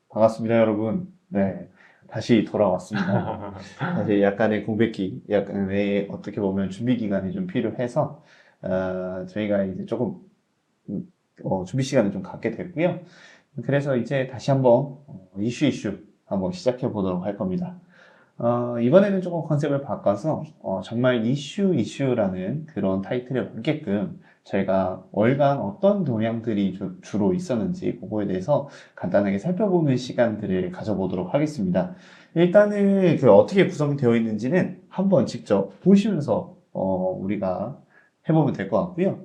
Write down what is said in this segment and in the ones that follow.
반갑습니다, 여러분. 네, 다시 돌아왔습니다. 사실 약간의 공백기, 약간의 어떻게 보면 준비 기간이 좀 필요해서 저희가 이제 조금 준비 시간을 좀 갖게 됐고요. 그래서 이제 다시 한번 이슈 한번 시작해 보도록 할 겁니다. 이번에는 조금 컨셉을 바꿔서 정말 이슈라는 그런 타이틀에 맞게끔 저희가 월간 어떤 동향들이 주로 있었는지 그거에 대해서 간단하게 살펴보는 시간들을 가져보도록 하겠습니다. 일단은 어떻게 구성이 되어 있는지는 한번 직접 보시면서 우리가 해보면 될 것 같고요.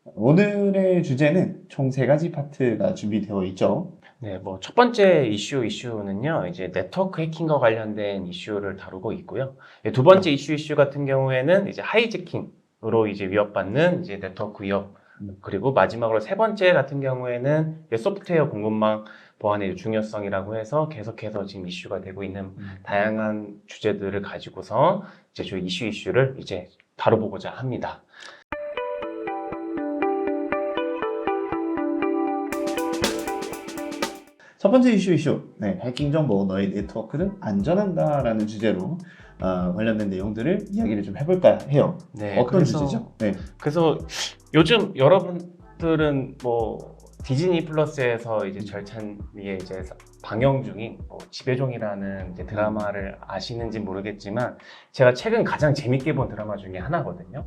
오늘의 주제는 총 3가지 파트가 준비되어 있죠. 네, 뭐 첫 번째 이슈는요, 이제 네트워크 해킹과 관련된 이슈를 다루고 있고요. 두 번째 이슈 같은 경우에는 이제 하이제킹으로 이제 위협받는 이제 네트워크 위협. 그리고 마지막으로 세 번째 같은 경우에는 이제 소프트웨어 공급망 보안의 중요성이라고 해서 계속해서 지금 이슈가 되고 있는 다양한 주제들을 가지고서 이제 저희 이슈를 이제 다뤄보고자 합니다. 첫 번째 이슈. 네, 해킹 정보 너의 네트워크는 안전한가라는 주제로 관련된 내용들을 이야기를 좀 해볼까 해요. 네, 어떤 주제죠? 네. 그래서 요즘 여러분들은 뭐 디즈니 플러스에서 이제 절찬리에 이제 방영 중인 지배종이라는 이제 드라마를 아시는지 모르겠지만 제가 최근 가장 재밌게 본 드라마 중에 하나거든요.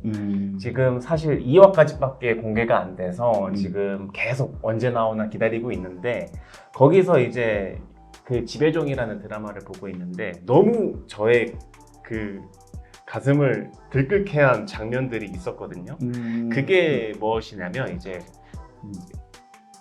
지금 사실 2화까지밖에 공개가 안 돼서 지금 계속 언제 나오나 기다리고 있는데 거기서 이제 그 지배종이라는 드라마를 보고 있는데 너무 저의 그 가슴을 들끓게 한 장면들이 있었거든요. 그게 무엇이냐면 이제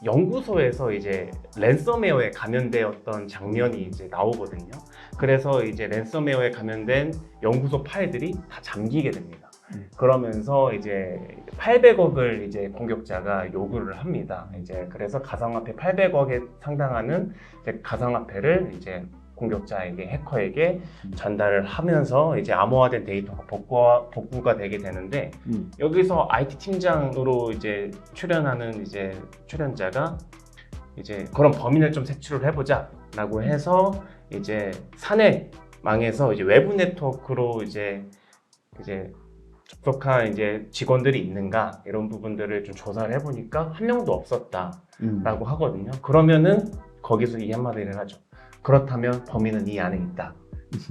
연구소에서 이제 랜섬웨어에 감염되었던 장면이 이제 나오거든요. 그래서 이제 랜섬웨어에 감염된 연구소 파일들이 다 잠기게 됩니다. 그러면서 이제 800억을 이제 공격자가 요구를 합니다. 이제 그래서 가상화폐 800억에 상당하는 이제 가상화폐를 이제 공격자에게, 해커에게 전달을 하면서 이제 암호화된 데이터가 복구가 되게 되는데 여기서 IT 팀장으로 이제 출연하는 이제 출연자가 이제 그런 범인을 좀 색출을 해보자라고 해서 이제 사내망에서 이제 외부 네트워크로 이제 접속한 이제 직원들이 있는가 이런 부분들을 좀 조사를 해보니까 한 명도 없었다라고 하거든요. 그러면은 거기서 이 한마디를 하죠. 그렇다면 범인은 이 안에 있다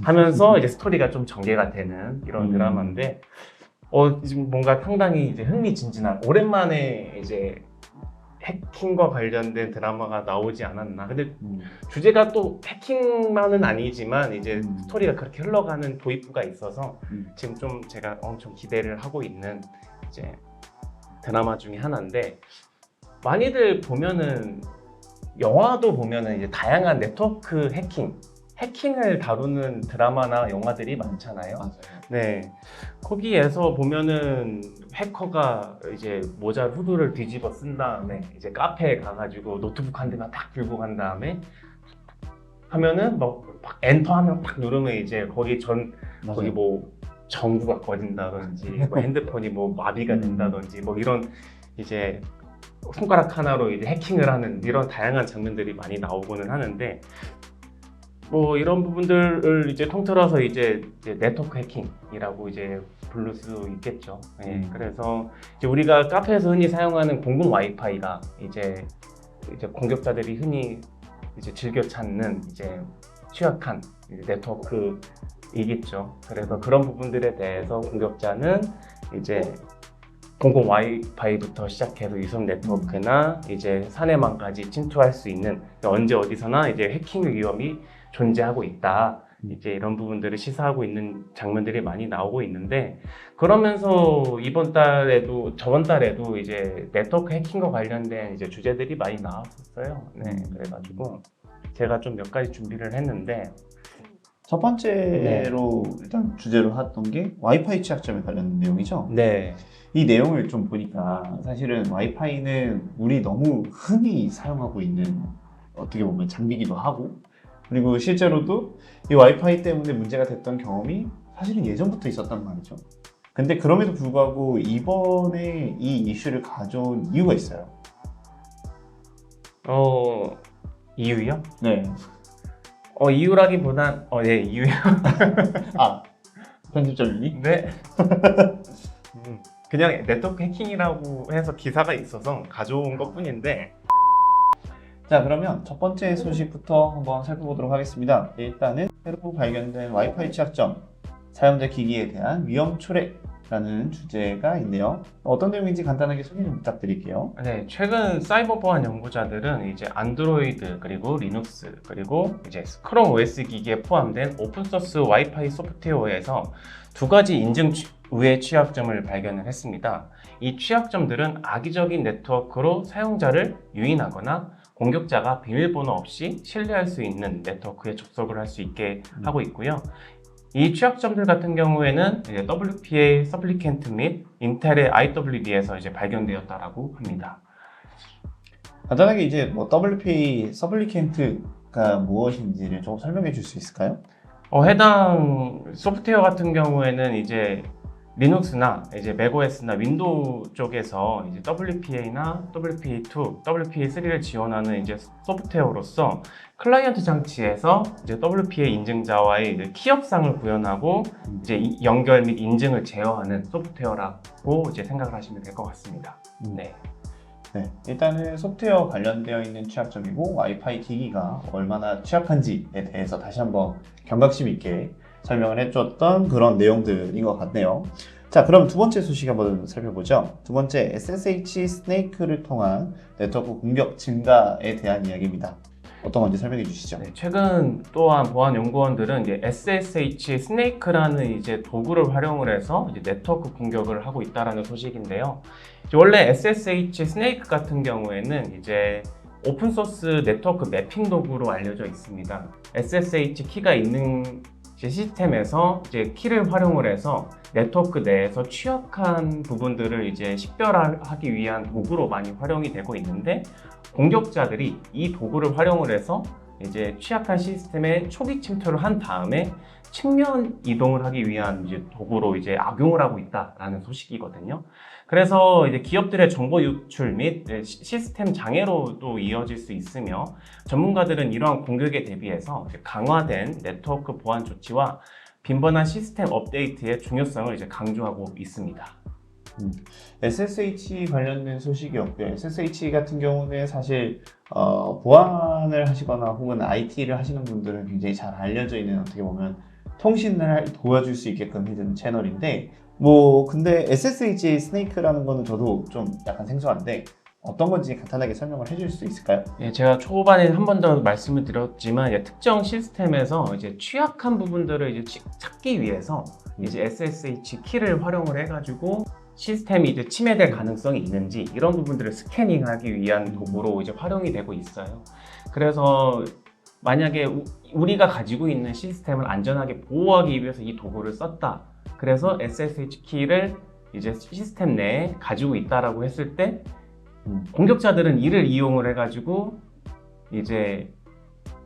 하면서 이제 스토리가 좀 전개가 되는 이런 드라마인데 지금 뭔가 상당히 이제 흥미진진한 오랜만에 이제 해킹과 관련된 드라마가 나오지 않았나. 근데 주제가 또 해킹만은 아니지만 이제 스토리가 그렇게 흘러가는 도입부가 있어서 지금 좀 제가 엄청 기대를 하고 있는 이제 드라마 중에 하나인데 많이들 보면은 영화도 보면은 이제 다양한 네트워크 해킹을 다루는 드라마나 영화들이 많잖아요. 맞아요. 네. 거기에서 보면은 해커가 이제 모자 후드를 뒤집어 쓴 다음에 이제 카페에 가가지고 노트북 한 대만 딱 들고 간 다음에 하면은 막 엔터 하면 딱 누르면 이제 거기 뭐 전구가 꺼진다든지 뭐 핸드폰이 뭐 마비가 된다든지 뭐 이런 이제 손가락 하나로 이제 해킹을 하는 이런 다양한 장면들이 많이 나오고는 하는데 뭐 이런 부분들을 이제 통틀어서 이제 네트워크 해킹이라고 이제 부를 수 있겠죠. 네, 그래서 이제 우리가 카페에서 흔히 사용하는 공공 와이파이가 이제 공격자들이 흔히 이제 즐겨 찾는 이제 취약한 네트워크이겠죠. 그래서 그런 부분들에 대해서 공격자는 이제 공공 와이파이부터 시작해서 유선 네트워크나 이제 사내망까지 침투할 수 있는 언제 어디서나 이제 해킹 위험이 존재하고 있다. 이제 이런 부분들을 시사하고 있는 장면들이 많이 나오고 있는데 그러면서 저번 달에도 이제 네트워크 해킹과 관련된 이제 주제들이 많이 나왔었어요. 네, 그래가지고 제가 좀 몇 가지 준비를 했는데 첫 번째로 일단 주제로 했던 게 와이파이 취약점에 관련된 내용이죠. 네. 이 내용을 좀 보니까 사실은 와이파이는 우리 너무 흔히 사용하고 있는 어떻게 보면 장비기도 하고 그리고 실제로도 이 와이파이 때문에 문제가 됐던 경험이 사실은 예전부터 있었단 말이죠. 근데 그럼에도 불구하고 이번에 이 이슈를 가져온 이유가 있어요. 이유요? 네. 이유라기보단 네, 이유요. 아, 편집점이니? 네. 그냥 네트워크 해킹이라고 해서 기사가 있어서 가져온 것뿐인데. 자, 그러면 첫 번째 소식부터 한번 살펴보도록 하겠습니다. 일단은 새로 발견된 와이파이 취약점, 사용자 기기에 대한 위험 초래라는 주제가 있네요. 어떤 내용인지 간단하게 소개 좀 부탁드릴게요. 네, 최근 사이버 보안 연구자들은 이제 안드로이드 그리고 리눅스 그리고 이제 크롬 OS 기기에 포함된 오픈소스 와이파이 소프트웨어에서 두 가지 인증 우회 취약점을 발견을 했습니다. 이 취약점들은 악의적인 네트워크로 사용자를 유인하거나 공격자가 비밀번호 없이 신뢰할 수 있는 네트워크에 접속을 할 수 있게 하고 있고요. 이 취약점들 같은 경우에는 이제 WPA 서플리켄트 및 인텔의 IWD에서 이제 발견되었다라고 합니다. 간단하게 이제 뭐 WPA 서플리켄트가 무엇인지를 좀 설명해 줄 수 있을까요? 해당 소프트웨어 같은 경우에는 이제 리눅스나 이제 맥OS나 윈도우 쪽에서 이제 WPA나 WPA2, WPA3를 지원하는 이제 소프트웨어로서 클라이언트 장치에서 이제 WPA 인증자와의 이제 키 협상을 구현하고 이제 연결 및 인증을 제어하는 소프트웨어라고 이제 생각을 하시면 될 것 같습니다. 네. 네, 일단은 소프트웨어 관련되어 있는 취약점이고 와이파이 기기가 얼마나 취약한지에 대해서 다시 한번 경각심 있게 설명을 해줬던 그런 내용들인 것 같네요. 자, 그럼 두 번째 소식 한번 살펴보죠. 두 번째, SSH 스네이크를 통한 네트워크 공격 증가에 대한 이야기입니다. 어떤 건지 설명해 주시죠. 네, 최근 또한 보안 연구원들은 이제 SSH 스네이크라는 이제 도구를 활용을 해서 이제 네트워크 공격을 하고 있다라는 소식인데요. 원래 SSH 스네이크 같은 경우에는 이제 오픈소스 네트워크 매핑 도구로 알려져 있습니다. SSH 키가 있는 시스템에서 이제 키를 활용을 해서 네트워크 내에서 취약한 부분들을 이제 식별하기 위한 도구로 많이 활용이 되고 있는데, 공격자들이 이 도구를 활용을 해서 이제 취약한 시스템에 초기 침투를 한 다음에 측면 이동을 하기 위한 이제 도구로 이제 악용을 하고 있다라는 소식이거든요. 그래서 이제 기업들의 정보 유출 및 시스템 장애로도 이어질 수 있으며, 전문가들은 이러한 공격에 대비해서 강화된 네트워크 보안 조치와 빈번한 시스템 업데이트의 중요성을 이제 강조하고 있습니다. SSH 관련된 소식이었고요. SSH 같은 경우는 사실 보안을 하시거나 혹은 IT를 하시는 분들은 굉장히 잘 알려져 있는, 어떻게 보면 통신을 도와줄 수 있게끔 해주는 채널인데, 뭐 근데 SSH 스네이크라는 거는 저도 좀 약간 생소한데 어떤 건지 간단하게 설명을 해줄 수 있을까요? 예, 제가 초반에 한 번 더 말씀을 드렸지만 특정 시스템에서 이제 취약한 부분들을 이제 찾기 위해서 이제 SSH 키를 활용을 해가지고 시스템이 이제 침해될 가능성이 있는지 이런 부분들을 스캐닝하기 위한 도구로 이제 활용이 되고 있어요. 그래서 만약에 우리가 가지고 있는 시스템을 안전하게 보호하기 위해서 이 도구를 썼다. 그래서 SSH 키를 이제 시스템 내에 가지고 있다라고 했을 때 공격자들은 이를 이용을 해가지고 이제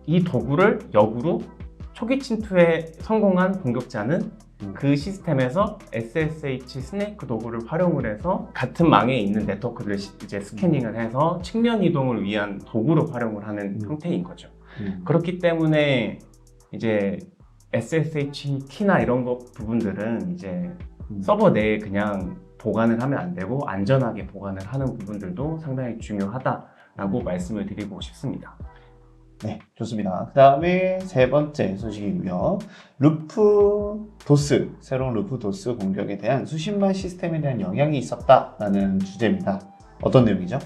이 도구를 역으로 초기 침투에 성공한 공격자는 그 시스템에서 SSH 스네이크 도구를 활용을 해서 같은 망에 있는 네트워크를 이제 스캐닝을 해서 측면 이동을 위한 도구로 활용을 하는 형태인 거죠. 그렇기 때문에 이제 SSH 키나 이런 부분들은 이제 서버 내에 그냥 보관을 하면 안 되고 안전하게 보관을 하는 부분들도 상당히 중요하다라고 말씀을 드리고 싶습니다. 네, 좋습니다. 그 다음에 세 번째 소식이고요. 루프도스, 새로운 루프도스 공격에 대한 수십만 시스템에 대한 영향이 있었다라는 주제입니다. 어떤 내용이죠?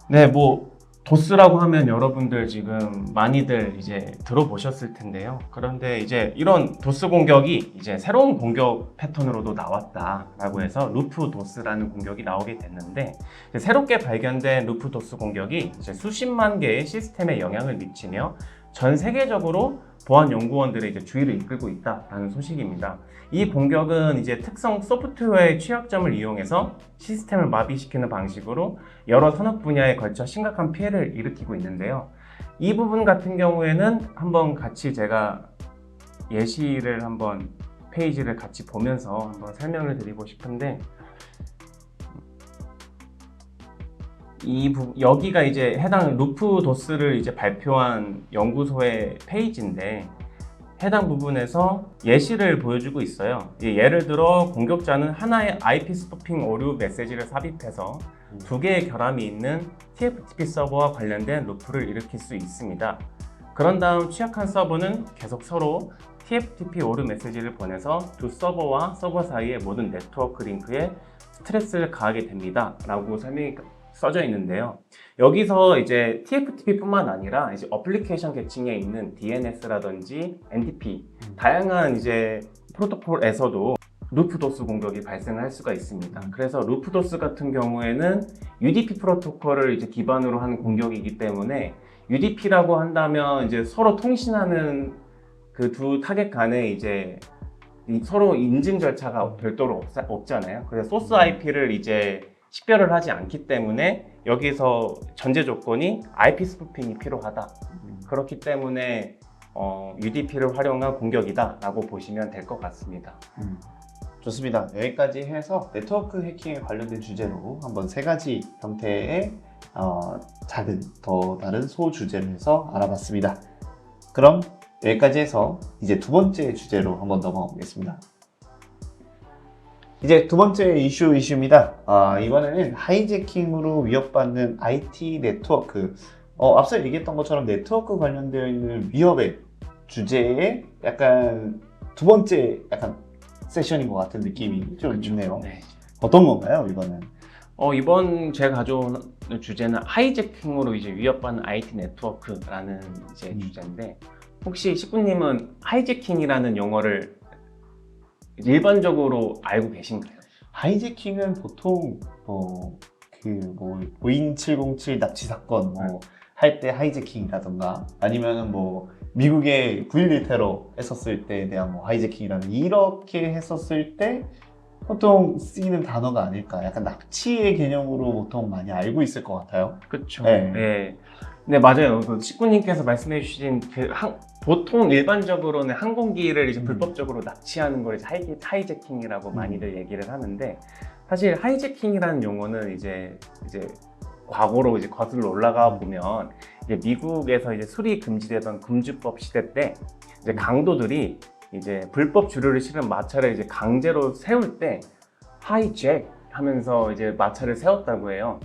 네, 뭐 도스라고 하면 여러분들 지금 많이들 이제 들어보셨을 텐데요. 그런데 이제 이런 도스 공격이 이제 새로운 공격 패턴으로도 나왔다라고 해서 루프도스라는 공격이 나오게 됐는데, 새롭게 발견된 루프도스 공격이 이제 수십만 개의 시스템에 영향을 미치며 전 세계적으로 보안 연구원들의 이제 주의를 이끌고 있다라는 소식입니다. 이 공격은 이제 특성 소프트웨어의 취약점을 이용해서 시스템을 마비시키는 방식으로 여러 산업 분야에 걸쳐 심각한 피해를 일으키고 있는데요. 이 부분 같은 경우에는 한번 같이 제가 예시를 한번 페이지를 같이 보면서 한번 설명을 드리고 싶은데, 여기가 이제 해당 루프도스를 이제 발표한 연구소의 페이지인데 해당 부분에서 예시를 보여주고 있어요. 예를 들어 공격자는 하나의 IP 스푸핑 오류 메시지를 삽입해서 두 개의 결함이 있는 TFTP 서버와 관련된 루프를 일으킬 수 있습니다. 그런 다음 취약한 서버는 계속 서로 TFTP 오류 메시지를 보내서 두 서버와 서버 사이의 모든 네트워크 링크에 스트레스를 가하게 됩니다. 라고 설명이 써져 있는데요. 여기서 이제 TFTP뿐만 아니라 이제 어플리케이션 계층에 있는 DNS라든지 NTP 다양한 이제 프로토콜에서도 루프도스 공격이 발생할 수가 있습니다. 그래서 루프도스 같은 경우에는 UDP 프로토콜을 이제 기반으로 한 공격이기 때문에 UDP라고 한다면 이제 서로 통신하는 그 두 타겟 간에 이제 서로 인증 절차가 별도로 없잖아요. 그래서 소스 IP를 이제 식별을 하지 않기 때문에 여기서 전제 조건이 IP 스푸핑이 필요하다. 그렇기 때문에 UDP를 활용한 공격이다라고 보시면 될 것 같습니다. 좋습니다. 여기까지 해서 네트워크 해킹에 관련된 주제로 한번 세 가지 형태의 작은 더 다른 소주제를 해서 알아봤습니다. 그럼 여기까지 해서 이제 두 번째 주제로 한번 넘어가 보겠습니다. 이제 두 번째 이슈입니다. 이번에는 하이제킹으로 위협받는 IT 네트워크. 앞서 얘기했던 것처럼 네트워크 관련되어 있는 위협의 주제에 약간 두 번째 약간 세션인 것 같은 느낌이 좀 있네요. 네. 어떤 건가요, 이거는? 이번 제가 가져온 주제는 하이제킹으로 이제 위협받는 IT 네트워크라는 이제 주제인데 혹시 식구님은 하이제킹이라는 용어를 일반적으로 알고 계신가요? 하이제킹은 보통 보잉 707 납치 사건 할 때 하이제킹이라던가 아니면은 미국의 9.11 테러 했었을 때에 대한 하이제킹이라는 이렇게 했었을 때 보통 쓰이는 단어가 아닐까. 약간 납치의 개념으로 보통 많이 알고 있을 것 같아요. 그렇죠. 네. 네, 맞아요. 그 식구님께서 말씀해 주신 보통 일반적으로는 항공기를 이제 불법적으로 납치하는 걸 이제 하이제킹이라고 많이들 얘기를 하는데 사실 하이제킹이라는 용어는 이제 과거로 이제 거슬러 올라가 보면 이제 미국에서 이제 술이 금지되던 금주법 시대 때 이제 강도들이 이제 불법 주류를 실은 마차를 이제 강제로 세울 때 하이잭 하면서 이제 마차를 세웠다고 해요.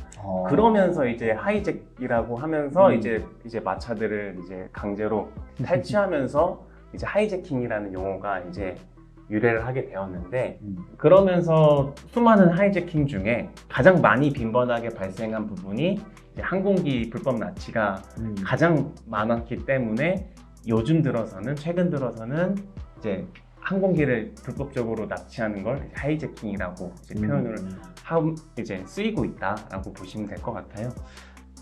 그러면서 이제 하이잭이라고 하면서 이제 마차들을 이제 강제로 탈취하면서 이제 하이제킹이라는 용어가 이제 유래를 하게 되었는데 그러면서 수많은 하이제킹 중에 가장 많이 빈번하게 발생한 부분이 이제 항공기 불법 납치가 가장 많았기 때문에 최근 들어서는 이제 항공기를 불법적으로 납치하는 걸 하이제킹이라고 이제 표현을 이제 쓰이고 있다라고 보시면 될 것 같아요.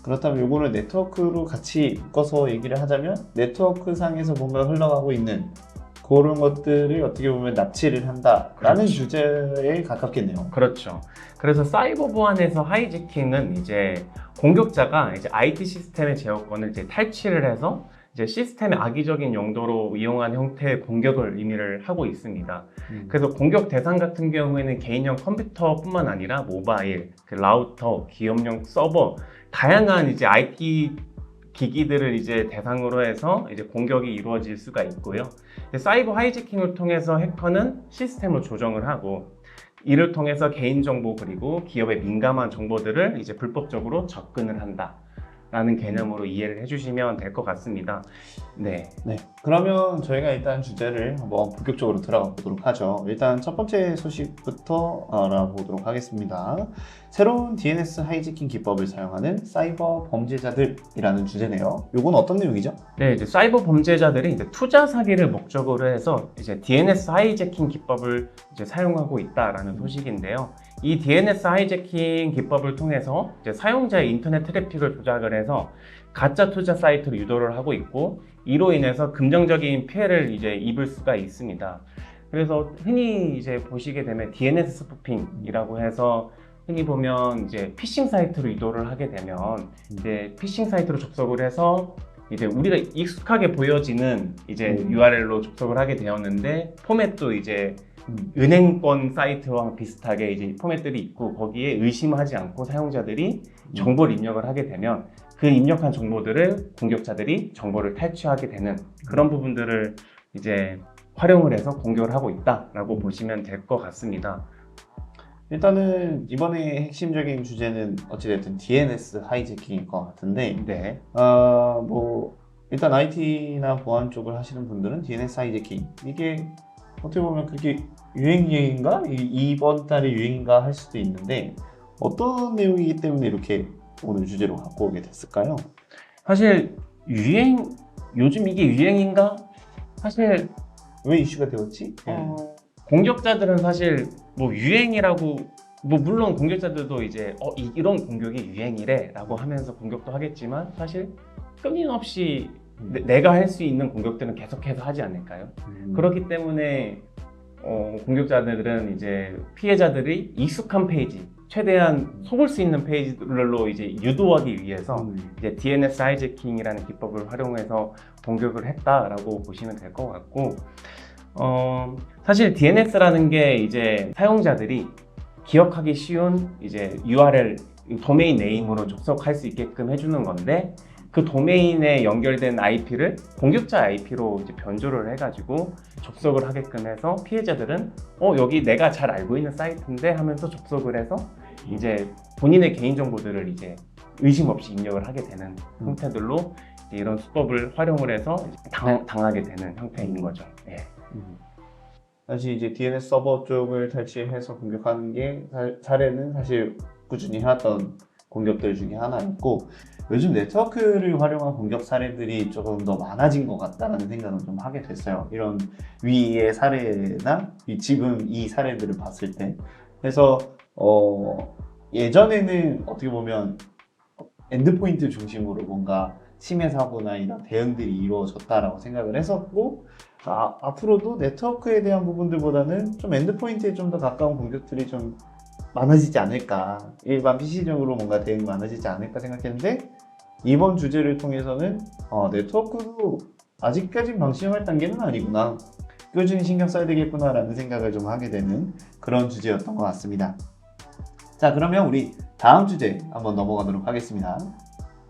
그렇다면 이거를 네트워크로 같이 묶어서 얘기를 하자면 네트워크 상에서 뭔가 흘러가고 있는 그런 것들을 어떻게 보면 납치를 한다라는 주제에 가깝겠네요. 그렇죠. 그래서 사이버 보안에서 하이제킹은 이제 공격자가 이제 IT 시스템의 제어권을 이제 탈취를 해서 이제 시스템의 악의적인 용도로 이용한 형태의 공격을 의미를 하고 있습니다. 그래서 공격 대상 같은 경우에는 개인용 컴퓨터뿐만 아니라 모바일, 라우터, 기업용 서버, 다양한 이제 IT 기기들을 이제 대상으로 해서 이제 공격이 이루어질 수가 있고요. 사이버 하이제킹을 통해서 해커는 시스템을 조정을 하고 이를 통해서 개인정보 그리고 기업의 민감한 정보들을 이제 불법적으로 접근을 한다. 라는 개념으로 이해를 해주시면 될 것 같습니다. 네. 그러면 저희가 일단 주제를 한번 본격적으로 들어가 보도록 하죠. 일단 첫 번째 소식부터 알아보도록 하겠습니다. 새로운 DNS 하이제킹 기법을 사용하는 사이버 범죄자들이라는 주제네요. 이건 어떤 내용이죠? 네, 이제 사이버 범죄자들이 이제 투자 사기를 목적으로 해서 이제 DNS 하이제킹 기법을 이제 사용하고 있다라는 소식인데요. 이 DNS 하이제킹 기법을 통해서 이제 사용자의 인터넷 트래픽을 조작을 해서 가짜 투자 사이트로 유도를 하고 있고 이로 인해서 금전적인 피해를 이제 입을 수가 있습니다. 그래서 흔히 이제 보시게 되면 DNS 스푸핑이라고 해서 흔히 보면 이제 피싱 사이트로 유도를 하게 되면 이제 피싱 사이트로 접속을 해서 이제 우리가 익숙하게 보여지는 이제 URL로 접속을 하게 되었는데 포맷도 이제 은행권 사이트와 비슷하게 이제 포맷들이 있고 거기에 의심하지 않고 사용자들이 정보를 입력을 하게 되면 그 입력한 정보들을 공격자들이 정보를 탈취하게 되는 그런 부분들을 이제 활용을 해서 공격을 하고 있다라고 보시면 될 것 같습니다. 일단은 이번에 핵심적인 주제는 어찌됐든 DNS 하이제킹일 것 같은데, 네. 뭐 일단 IT나 보안 쪽을 하시는 분들은 DNS 하이제킹 이게 어떻게 보면 그게 유행인가? 이번 달의 유행인가 할 수도 있는데 어떤 내용이기 때문에 이렇게 오늘 주제로 갖고 오게 됐을까요? 사실 요즘 이게 유행인가? 사실 왜 이슈가 되었지? 공격자들은 사실 뭐 유행이라고 뭐 물론 공격자들도 이제 이런 공격이 유행이래라고 하면서 공격도 하겠지만 사실 끊임없이 내가 할 수 있는 공격들은 계속해서 하지 않을까요? 그렇기 때문에 공격자들은 이제 피해자들이 익숙한 페이지, 최대한 속을 수 있는 페이지들로 이제 유도하기 위해서 이제 DNS 하이제킹이라는 기법을 활용해서 공격을 했다라고 보시면 될 것 같고, 사실 DNS라는 게 이제 사용자들이 기억하기 쉬운 이제 URL, 도메인 네임으로 접속할 수 있게끔 해주는 건데, 그 도메인에 연결된 IP를 공격자 IP로 이제 변조를 해가지고 접속을 하게끔 해서 피해자들은 여기 내가 잘 알고 있는 사이트인데 하면서 접속을 해서 이제 본인의 개인 정보들을 이제 의심 없이 입력을 하게 되는 형태들로 이런 수법을 활용을 해서 당하게 되는 형태인 거죠. 예. 사실 이제 DNS 서버 쪽을 탈취해서 공격하는 게 사례는 사실 꾸준히 해왔던 공격들 중에 하나였고, 요즘 네트워크를 활용한 공격 사례들이 조금 더 많아진 것 같다는 생각을 좀 하게 됐어요. 이런 위의 사례나 지금 이 사례들을 봤을 때. 그래서 예전에는 어떻게 보면 엔드포인트 중심으로 뭔가 침해 사고나 이런 대응들이 이루어졌다라고 생각을 했었고, 앞으로도 네트워크에 대한 부분들보다는 좀 엔드포인트에 좀 더 가까운 공격들이 좀 많아지지 않을까, 일반 PC적으로 뭔가 대응이 많아지지 않을까 생각했는데, 이번 주제를 통해서는 네트워크도 아직까진 방심할 단계는 아니구나, 꾸준히 신경 써야 되겠구나 라는 생각을 좀 하게 되는 그런 주제였던 것 같습니다. 자, 그러면 우리 다음 주제 한번 넘어가도록 하겠습니다.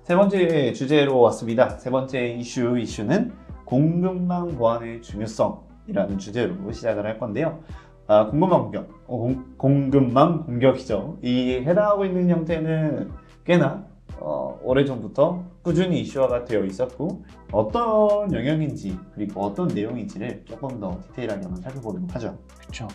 세 번째 주제로 왔습니다. 세 번째 이슈는 공급망 보안의 중요성이라는 주제로 시작을 할 건데요. 공급망 공격이죠. 이 해당하고 있는 형태는 꽤나 오래전부터 꾸준히 이슈화가 되어 있었고, 어떤 영역인지 그리고 어떤 내용인지를 조금 더 디테일하게 한번 살펴보도록 하죠. 그렇죠.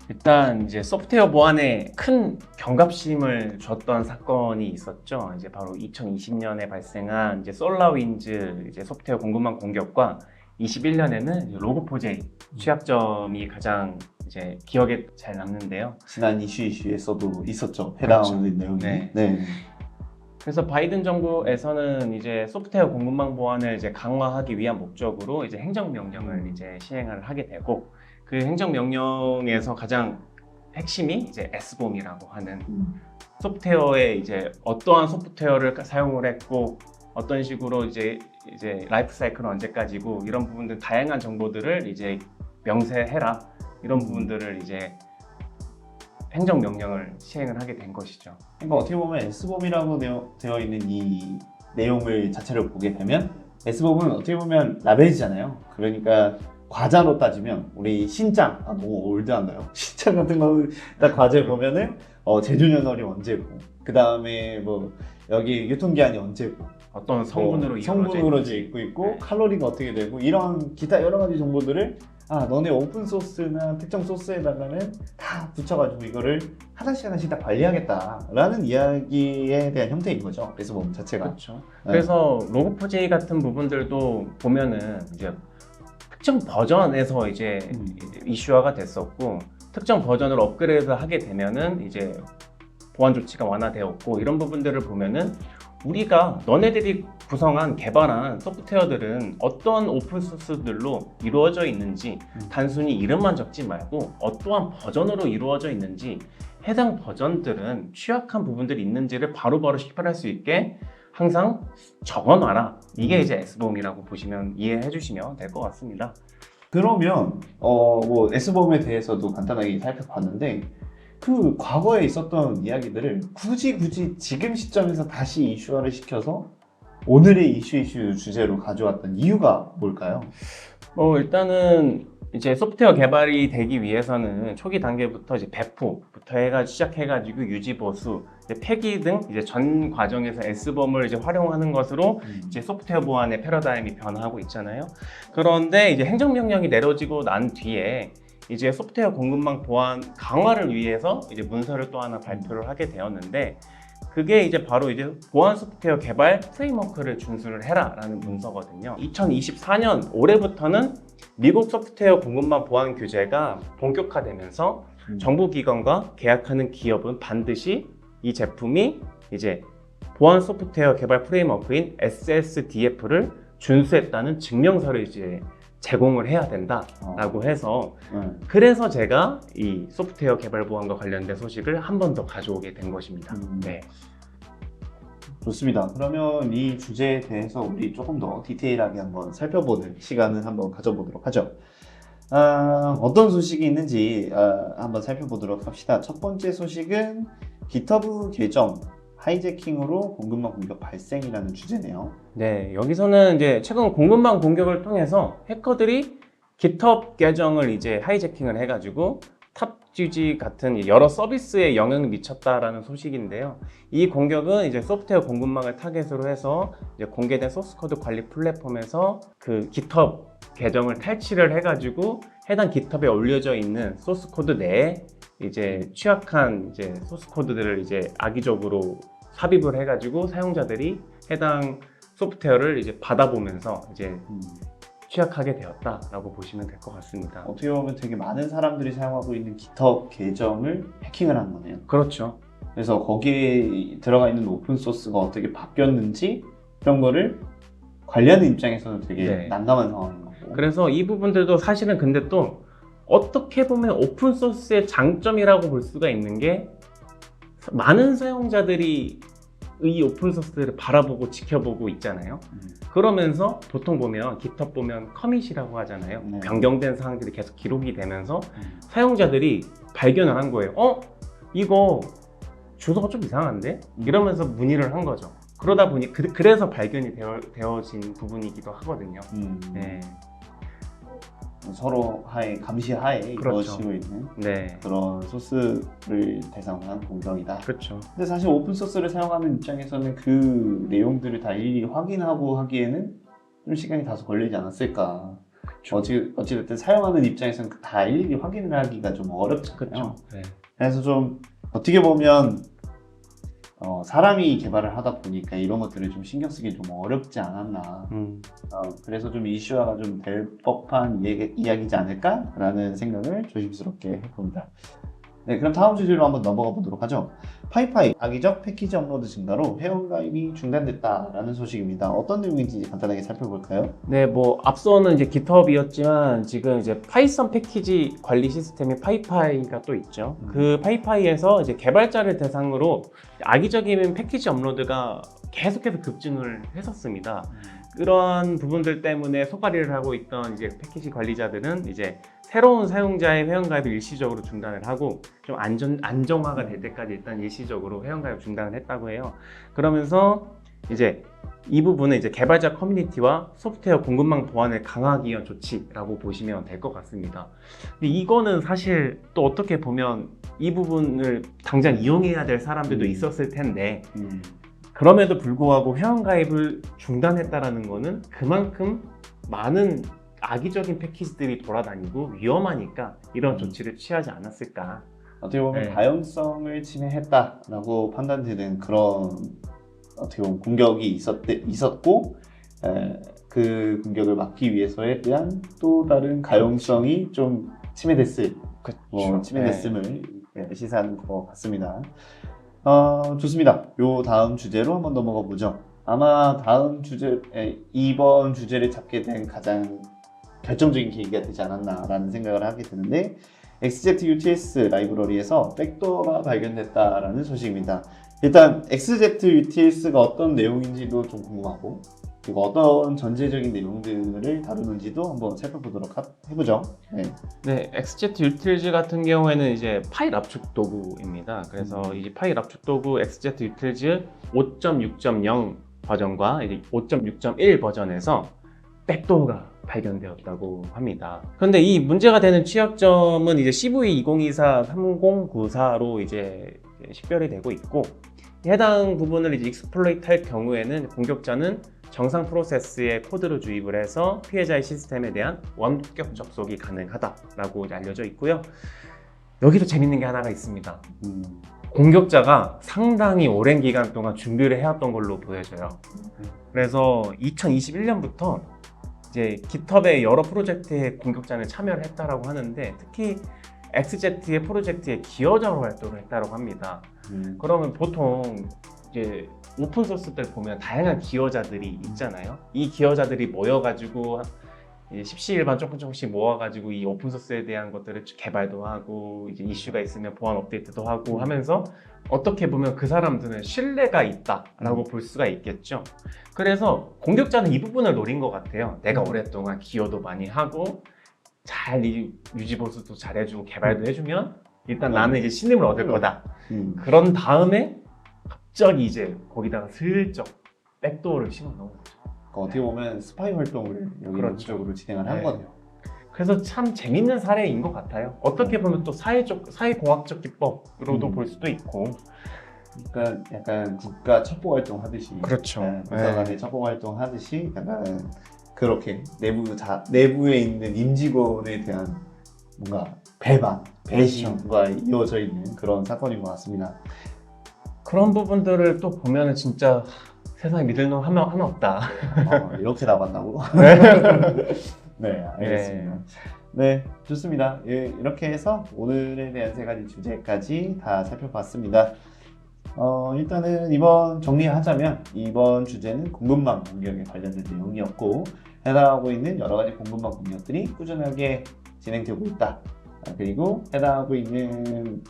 일단 이제 소프트웨어 보안에 큰 경각심을 줬던 사건이 있었죠. 이제 바로 2020년에 발생한 이제 솔라윈즈 이제 소프트웨어 공급망 공격과 21년에는 로그4j 취약점이 가장 이제 기억에 잘 남는데요. 지난 이슈에서도 있었죠. 해당하는 그렇죠. 내용이. 네. 그래서 바이든 정부에서는 이제 소프트웨어 공급망 보안을 이제 강화하기 위한 목적으로 이제 행정명령을 이제 시행을 하게 되고, 그 행정명령에서 가장 핵심이 이제 SBOM이라고 하는 소프트웨어에 이제 어떠한 소프트웨어를 사용을 했고 어떤 식으로 이제 라이프 사이클은 언제까지고 이런 부분들 다양한 정보들을 이제 명세해라, 이런 부분들을 이제 행정명령을 시행을 하게 된 것이죠. 그러니까 어떻게 보면 SBOM이라고 되어 있는 이 내용을 자체를 보게 되면, SBOM은 어떻게 보면 라벨이잖아요. 그러니까 과자로 따지면 우리 신장, 너무 올드한가요? 신장 같은 거는 딱 과제 보면은 제조년월이 언제고, 그 다음에 뭐 여기 유통기한이 언제고, 어떤 성분으로 이루어져 있고 네. 칼로리가 어떻게 되고, 이런 기타 여러 가지 정보들을 너네 오픈 소스나 특정 소스에다가는 다 붙여가지고 이거를 하나씩 다 관리하겠다라는 이야기에 대한 형태인 거죠. SBOM 자체가. 그렇죠. 그래서 로그4j 같은 부분들도 보면은 이제 특정 버전에서 이제 이슈화가 됐었고, 특정 버전을 업그레이드하게 되면은 이제 보안 조치가 완화되었고, 이런 부분들을 보면은 우리가 너네들이 구성한 개발한 소프트웨어들은 어떤 오픈소스들로 이루어져 있는지 단순히 이름만 적지 말고 어떠한 버전으로 이루어져 있는지, 해당 버전들은 취약한 부분들이 있는지를 바로바로 식별할 수 있게 항상 적어놔라. 이게 이제 SBOM이라고 보시면 이해해 주시면 될 것 같습니다. 그러면 뭐 S범에 대해서도 간단하게 살펴봤는데 그 과거에 있었던 이야기들을 굳이 지금 시점에서 다시 이슈화를 시켜서 오늘의 이슈 주제로 가져왔던 이유가 뭘까요? 일단은 이제 소프트웨어 개발이 되기 위해서는 초기 단계부터 이제 배포부터 시작해가지고 유지 보수, 이제 폐기 등 이제 전 과정에서 S범을 이제 활용하는 것으로 이제 소프트웨어 보안의 패러다임이 변화하고 있잖아요. 그런데 이제 행정명령이 내려지고 난 뒤에 이제 소프트웨어 공급망 보안 강화를 위해서 이제 문서를 또 하나 발표를 하게 되었는데, 그게 이제 바로 이제 보안 소프트웨어 개발 프레임워크를 준수를 해라라는 문서거든요. 2024년 올해부터는 미국 소프트웨어 공급망 보안 규제가 본격화되면서 정부기관과 계약하는 기업은 반드시 이 제품이 이제 보안 소프트웨어 개발 프레임워크인 SSDF를 준수했다는 증명서를 이제 제공을 해야 된다라고 해서, 그래서 제가 이 소프트웨어 개발 보안과 관련된 소식을 한 번 더 가져오게 된 것입니다. 네. 좋습니다. 그러면 이 주제에 대해서 우리 조금 더 디테일하게 한번 살펴보는 시간을 한번 가져보도록 하죠. 어떤 소식이 있는지 한번 살펴보도록 합시다. 첫 번째 소식은 GitHub 계정 하이제킹으로 공급망 공격 발생이라는 주제네요. 네, 여기서는 이제 최근 공급망 공격을 통해서 해커들이 GitHub 계정을 이제 하이제킹을 해가지고 탑GG 같은 여러 서비스에 영향을 미쳤다라는 소식인데요. 이 공격은 이제 소프트웨어 공급망을 타겟으로 해서 이제 공개된 소스코드 관리 플랫폼에서 그 GitHub 계정을 탈취를 해가지고 해당 GitHub에 올려져 있는 소스코드 내에 이제 취약한 이제 소스코드들을 이제 악의적으로 삽입을 해가지고 사용자들이 해당 소프트웨어를 이제 받아보면서 이제 취약하게 되었다라고 보시면 될 것 같습니다. 어떻게 보면 되게 많은 사람들이 사용하고 있는 GitHub 계정을 해킹을 한 거네요. 그렇죠. 그래서 거기에 들어가 있는 오픈 소스가 어떻게 바뀌었는지 이런 거를 관리하는 입장에서는 되게 난감한 상황인 거고. 그래서 이 부분들도 사실은 근데 또 어떻게 보면 오픈 소스의 장점이라고 볼 수가 있는 게, 많은 사용자들이 이 오픈 소스를 바라보고 지켜보고 있잖아요. 그러면서 보통 보면 GitHub 보면 커밋이라고 하잖아요. 네. 변경된 사항들이 계속 기록이 되면서 사용자들이 발견을 한 거예요. 이거 주소가 좀 이상한데? 이러면서 문의를 한 거죠. 그러다 보니 그래서 발견이 되어진 부분이기도 하거든요. 네. 서로 감시하에 이루어지고 있는 그런 소스를 대상으로 한 공격이다. 그렇죠. 근데 사실 오픈 소스를 사용하는 입장에서는 그 내용들을 다 일일이 확인하고 하기에는 좀 시간이 다소 걸리지 않았을까. 어찌됐든 사용하는 입장에서는 다 일일이 확인을 하기가 좀 어렵잖아요. 네. 그래서 좀 어떻게 보면 사람이 개발을 하다 보니까 이런 것들을 좀 신경 쓰기 좀 어렵지 않았나. 그래서 좀 이슈화가 좀 될 법한 이야기지 않을까라는 생각을 조심스럽게 해봅니다. 네, 그럼 다음 주제로 한번 넘어가 보도록 하죠. 파이파이 악의적 패키지 업로드 증가로 회원가입이 중단됐다라는 소식입니다. 어떤 내용인지 간단하게 살펴볼까요? 네, 뭐 앞서는 이제 GitHub이었지만 지금 이제 파이썬 패키지 관리 시스템인 파이파이가 또 있죠. 그 파이파이에서 이제 개발자를 대상으로 악의적인 패키지 업로드가 계속해서 급증을 했었습니다. 그런 부분들 때문에 소가리를 하고 있던 이제 패키지 관리자들은 이제 새로운 사용자의 회원가입을 일시적으로 중단을 하고 좀 안정화가 될 때까지 일단 일시적으로 회원가입 중단을 했다고 해요. 그러면서 이제 이 부분은 이제 개발자 커뮤니티와 소프트웨어 공급망 보안을 강화하기 위한 조치라고 보시면 될 것 같습니다. 근데 이거는 사실 또 어떻게 보면 이 부분을 당장 이용해야 될 사람들도 있었을 텐데 그럼에도 불구하고 회원가입을 중단했다라는 거는 그만큼 많은 악의적인 패키지들이 돌아다니고 위험하니까 이런 조치를 취하지 않았을까. 어떻게 보면 다양성을 침해했다라고 판단되는 그런 어떻게 보면 공격이 있었고 그 공격을 막기 위해서에 대한 또 다른 가용성이 좀 침해됐음을 시사하는 것 같습니다. 좋습니다. 요 다음 주제로 한번 넘어가 보죠. 아마 이번 주제를 잡게 된 가장 결정적인 계기가 되지 않았나라는 생각을 하게 되는데, XZUTS 라이브러리에서 백도어가 발견됐다라는 소식입니다. 일단 XZUTS가 어떤 내용인지도 좀 궁금하고, 그리고 어떤 전체적인 내용들을 다루는지도 한번 살펴보도록 해보죠. 네. 네, XZ 유틸즈 같은 경우에는 이제 파일 압축 도구입니다. 그래서 이제 파일 압축 도구 XZ 유틸즈 5.6.0 버전과 이제 5.6.1 버전에서 백도어가 발견되었다고 합니다. 그런데 이 문제가 되는 취약점은 이제 CV2024-3094로 이제 식별이 되고 있고, 해당 부분을 이제 익스플로이트 할 경우에는 공격자는 정상 프로세스에 코드를 주입을 해서 피해자의 시스템에 대한 원격 접속이 가능하다라고 알려져 있고요. 여기도 재밌는 게 하나가 있습니다. 공격자가 상당히 오랜 기간 동안 준비를 해왔던 걸로 보여져요. 그래서 2021년부터 이제 깃허브의 여러 프로젝트에 공격자는 참여를 했다라고 하는데, 특히 XZ의 프로젝트에 기여자로 활동을 했다고 합니다. 그러면 보통 이제 오픈 소스들 보면 다양한 기여자들이 있잖아요. 이 기여자들이 모여가지고 십시일반 조금씩 모아가지고 이 오픈 소스에 대한 것들을 개발도 하고, 이제 이슈가 있으면 보안 업데이트도 하고 하면서 어떻게 보면 그 사람들은 신뢰가 있다라고 볼 수가 있겠죠. 그래서 공격자는 이 부분을 노린 것 같아요. 내가 오랫동안 기여도 많이 하고 잘 유지보수도 잘해주고 개발도 해주면 일단 나는 이제 신임을 얻을 거다. 그런 다음에 갑자기 이제 거기다가 슬쩍 백도어를 심어 넣은 거죠. 어떻게 보면 스파이 활동을 여기 그렇죠. 쪽으로 진행을 한 거네요. 그래서 참 재밌는 사례인 것 같아요. 어떻게 보면 또 사회공학적 기법으로도 볼 수도 있고. 그러니까 약간 국가 첩보 활동 하듯이, 그렇죠. 국가간의 첩보 활동 하듯이 약간 그렇게 내부에 있는 임직원에 대한 뭔가 배신과 이어져 있는 그런 사건인 것 같습니다. 그런 부분들을 또 보면은 진짜 세상에 믿을 놈 하나 없다. 이렇게 나왔다고? 네, 알겠습니다. 네, 좋습니다. 예, 이렇게 해서 오늘에 대한 세 가지 주제까지 다 살펴봤습니다. 일단은 정리하자면 이번 주제는 공급망 공격에 관련된 내용이었고, 해당하고 있는 여러 가지 공급망 공격들이 꾸준하게 진행되고 있다. 그리고 해당하고 있는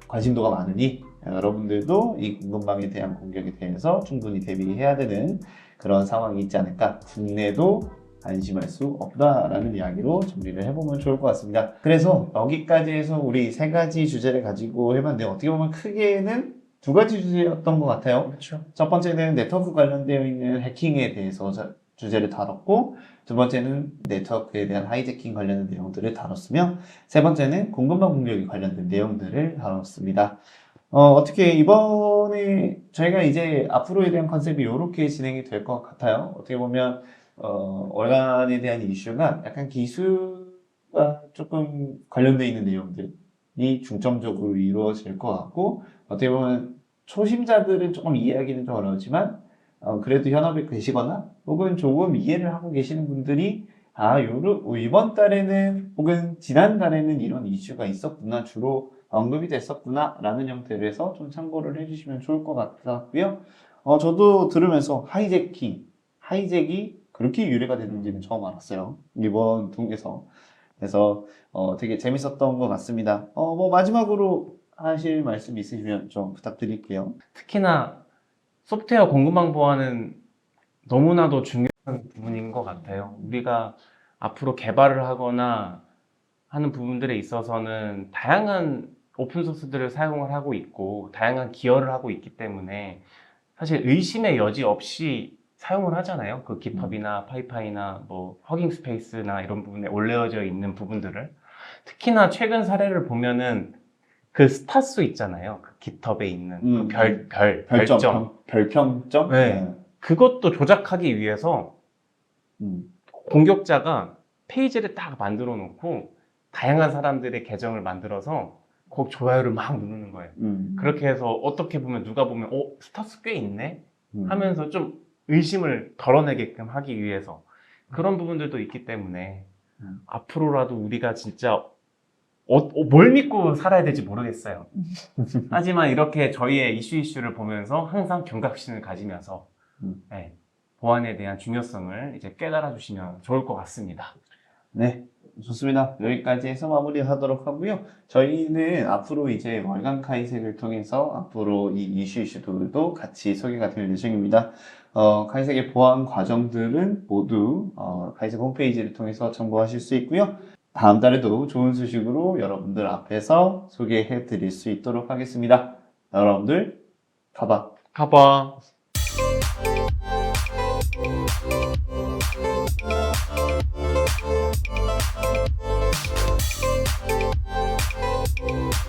관심도가 많으니 여러분들도 이 공급망에 대한 공격에 대해서 충분히 대비해야 되는 그런 상황이 있지 않을까. 국내도 안심할 수 없다라는 이야기로 정리를 해보면 좋을 것 같습니다. 그래서 여기까지 해서 우리 세 가지 주제를 가지고 해봤는데, 어떻게 보면 크게는 두 가지 주제였던 것 같아요. 그렇죠. 첫 번째는 네트워크 관련되어 있는 해킹에 대해서 주제를 다뤘고, 두 번째는 네트워크에 대한 하이제킹 관련된 내용들을 다뤘으며, 세 번째는 공급망 공격에 관련된 내용들을 다뤘습니다. 어떻게 이번에 저희가 이제 앞으로에 대한 컨셉이 이렇게 진행이 될 것 같아요. 어떻게 보면 월간에 대한 이슈가 약간 기술과 조금 관련되어 있는 내용들이 중점적으로 이루어질 것 같고, 어떻게 보면 초심자들은 조금 이해하기는 좀 어려우지만 그래도 현업에 계시거나 혹은 조금 이해를 하고 계시는 분들이 이번 달에는 혹은 지난 달에는 이런 이슈가 있었구나, 주로 언급이 됐었구나 라는 형태로 해서 좀 참고를 해주시면 좋을 것 같고요. 저도 들으면서 하이잭이 그렇게 유래가 됐는지는 처음 알았어요, 이번 통해서. 그래서 되게 재밌었던 것 같습니다. 뭐 마지막으로 하실 말씀 있으시면 좀 부탁드릴게요. 특히나 소프트웨어 공급망 보안은 너무나도 중요한 부분인 것 같아요. 우리가 앞으로 개발을 하거나 하는 부분들에 있어서는 다양한 오픈소스들을 사용을 하고 있고 다양한 기여를 하고 있기 때문에 사실 의심의 여지 없이 사용을 하잖아요. 그 깃허브나 파이파이나 뭐 허깅 스페이스나 이런 부분에 올려져 있는 부분들을. 특히나 최근 사례를 보면은 그 스타수 있잖아요. 그 깃허브에 있는 그 별평점? 네. 그것도 조작하기 위해서 공격자가 페이지를 딱 만들어 놓고 다양한 사람들의 계정을 만들어서 거기 좋아요를 막 누르는 거예요. 그렇게 해서 어떻게 보면 누가 보면 스타수 꽤 있네? 하면서 좀 의심을 덜어내게끔 하기 위해서 그런 부분들도 있기 때문에 앞으로라도 우리가 진짜 뭘 믿고 살아야 될지 모르겠어요. 하지만 이렇게 저희의 이슈를 보면서 항상 경각심을 가지면서 네, 보안에 대한 중요성을 이제 깨달아 주시면 좋을 것 같습니다. 네, 좋습니다. 여기까지 해서 마무리하도록 하고요. 저희는 앞으로 이제 월간 카이색을 통해서 앞으로 이 이슈들도 같이 소개가 될 예정입니다. 카이색의 보안 과정들은 모두 카이색 홈페이지를 통해서 참고하실 수 있고요. 다음 달에도 좋은 소식으로 여러분들 앞에서 소개해 드릴 수 있도록 하겠습니다. 여러분들 가봐. 가봐.